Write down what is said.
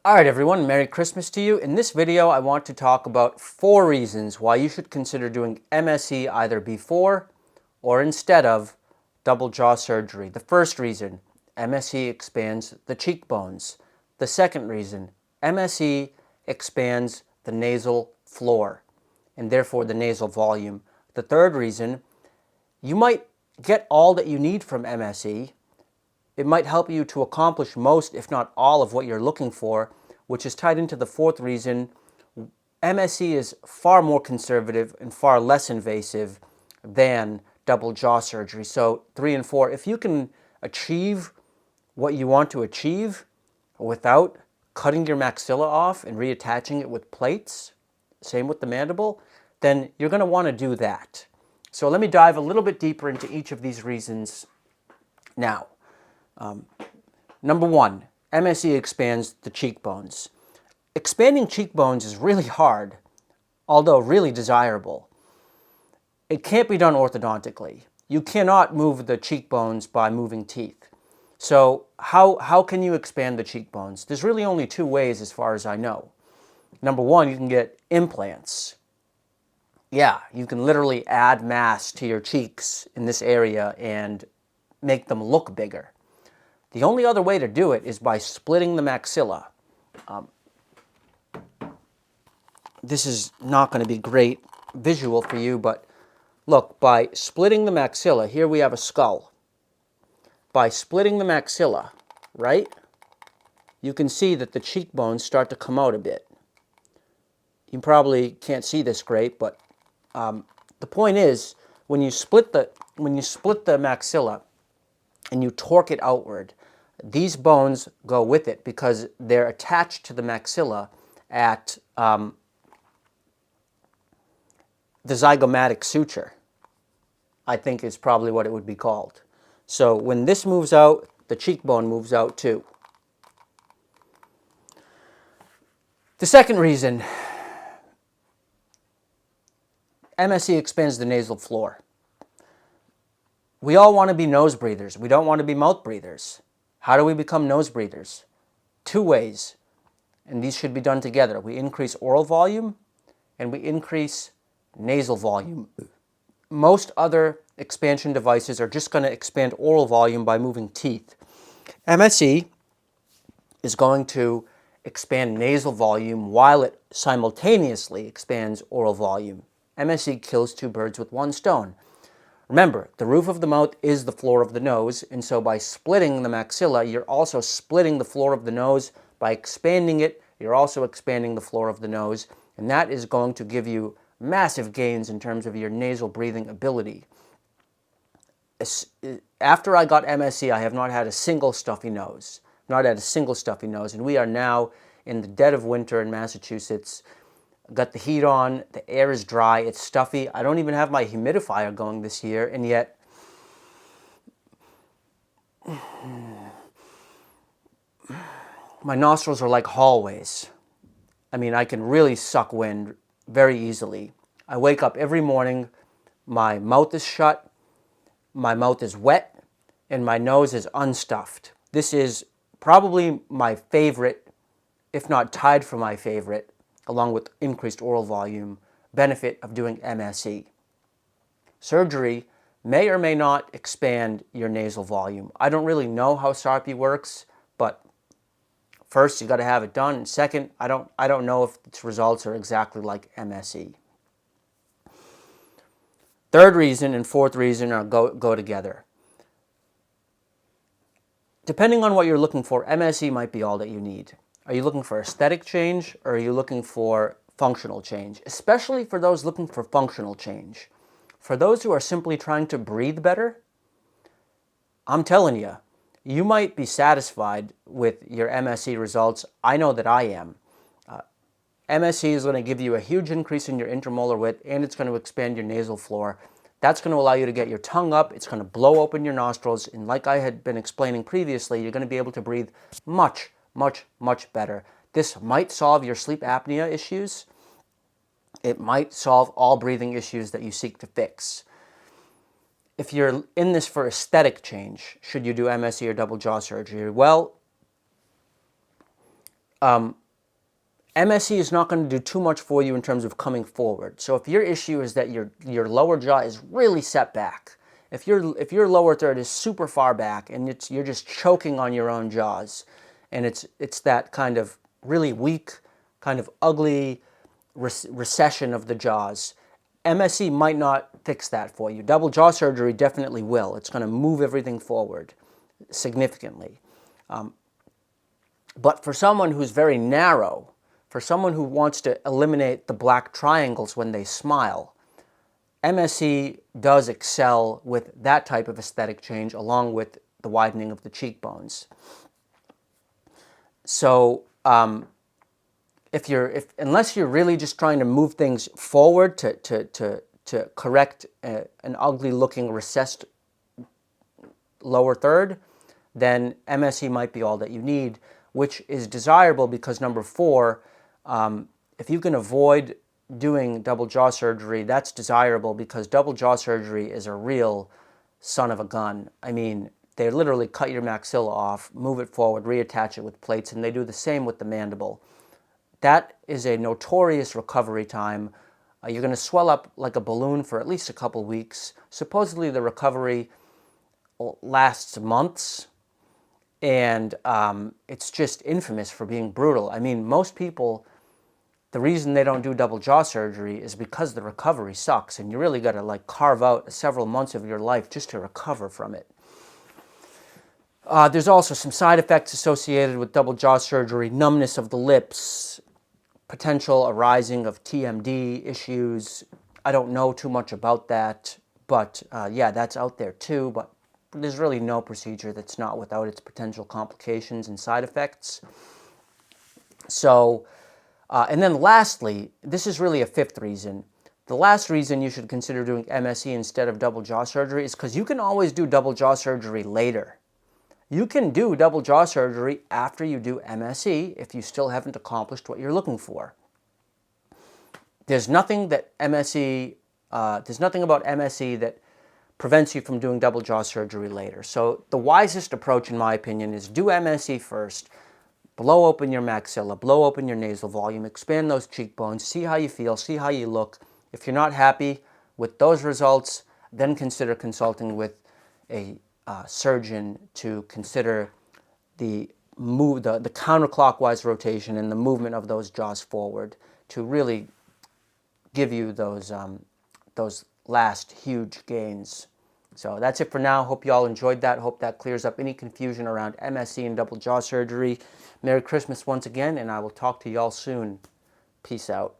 Alright everyone, Merry Christmas to you. In this video I want to talk about 4 reasons why you should consider doing MSE either before or instead of double jaw surgery. The first reason, MSE expands the cheekbones. The second reason, MSE expands the nasal floor and therefore the nasal volume. The third reason, you might get all that you need from MSE. It might help you to accomplish most, if not all, of what you're looking for, which is tied into the fourth reason. MSE is far more conservative and far less invasive than double jaw surgery. So 3 and 4, if you can achieve what you want to achieve without cutting your maxilla off and reattaching it with plates, same with the mandible, then you're going to want to do that. So let me dive a little bit deeper into each of these reasons now. Number 1, MSE expands the cheekbones. Expanding cheekbones is really hard, although really desirable. It can't be done orthodontically. You cannot move the cheekbones by moving teeth. So how can you expand the cheekbones? There's really only 2 ways as far as I know. Number 1, you can get implants. Yeah, you can literally add mass to your cheeks in this area and make them look bigger. The only other way to do it is by splitting the maxilla. This is not going to be great visual for you, but look, by splitting the maxilla, here we have a skull. By splitting the maxilla, right, you can see that the cheekbones start to come out a bit. You probably can't see this great, but the point is, when you split the maxilla and you torque it outward, these bones go with it because they're attached to the maxilla at the zygomatic suture, I think is probably what it would be called. So when this moves out, the cheekbone moves out too. The second reason, MSE expands the nasal floor. We all want to be nose breathers. We don't want to be mouth breathers. How do we become nose breathers? 2 ways, and these should be done together. We increase oral volume and we increase nasal volume. Most other expansion devices are just going to expand oral volume by moving teeth. MSE is going to expand nasal volume while it simultaneously expands oral volume. MSE kills 2 birds with 1 stone. Remember, the roof of the mouth is the floor of the nose, and so by splitting the maxilla, you're also splitting the floor of the nose. By expanding it, you're also expanding the floor of the nose, and that is going to give you massive gains in terms of your nasal breathing ability. After I got MSE, I have not had a single stuffy nose. And we are now in the dead of winter in Massachusetts. Got the heat on, the air is dry, it's stuffy. I don't even have my humidifier going this year, and yet my nostrils are like hallways. I mean, I can really suck wind very easily. I wake up every morning, my mouth is shut, my mouth is wet, and my nose is unstuffed. This is probably my favorite, if not tied for my favorite, along with increased oral volume, benefit of doing MSE. Surgery may or may not expand your nasal volume. I don't really know how SARPI works, but first you got to have it done, and second, I don't know if its results are exactly like MSE. Third reason and fourth reason go together. Depending on what you're looking for, MSE might be all that you need. Are you looking for aesthetic change, or are you looking for functional change? Especially for those looking for functional change. For those who are simply trying to breathe better, I'm telling you, you might be satisfied with your MSE results. I know that I am. MSE is going to give you a huge increase in your intermolar width, and it's going to expand your nasal floor. That's going to allow you to get your tongue up. It's going to blow open your nostrils, and like I had been explaining previously, you're going to be able to breathe much better. This might solve your sleep apnea issues. It might solve all breathing issues that you seek to fix. If you're in this for aesthetic change, should you do MSE or double jaw surgery? Well, MSE is not going to do too much for you in terms of coming forward. So if your issue is that your lower jaw is really set back, if your lower third is super far back and you're just choking on your own jaws, and it's that kind of really weak, kind of ugly recession of the jaws, MSE might not fix that for you. Double jaw surgery definitely will. It's going to move everything forward significantly. But for someone who's very narrow, for someone who wants to eliminate the black triangles when they smile, MSE does excel with that type of aesthetic change along with the widening of the cheekbones. So unless you're really just trying to move things forward to correct an ugly looking recessed lower third, then MSE might be all that you need, which is desirable because number 4, if you can avoid doing double jaw surgery, that's desirable because double jaw surgery is a real son of a gun. I mean, they literally cut your maxilla off, move it forward, reattach it with plates, and they do the same with the mandible. That is a notorious recovery time. You're going to swell up like a balloon for at least a couple weeks. Supposedly the recovery lasts months, and it's just infamous for being brutal. I mean, most people, the reason they don't do double jaw surgery is because the recovery sucks, and you really got to like carve out several months of your life just to recover from it. There's also some side effects associated with double jaw surgery: numbness of the lips, potential arising of TMD issues. I don't know too much about that, but yeah, that's out there too. But there's really no procedure that's not without its potential complications and side effects. So, and then lastly, this is really a 5th reason. The last reason you should consider doing MSE instead of double jaw surgery is because you can always do double jaw surgery later. You can do double jaw surgery after you do MSE if you still haven't accomplished what you're looking for. There's nothing that there's nothing about MSE that prevents you from doing double jaw surgery later. So the wisest approach, in my opinion, is do MSE first. Blow open your maxilla, blow open your nasal volume, expand those cheekbones, see how you feel, see how you look. If you're not happy with those results, then consider consulting with a surgeon to consider the counterclockwise rotation and the movement of those jaws forward to really give you those last huge gains. So that's it for now. Hope you all enjoyed that. Hope that clears up any confusion around MSE and double jaw surgery. Merry Christmas once again, and I will talk to y'all soon. Peace out.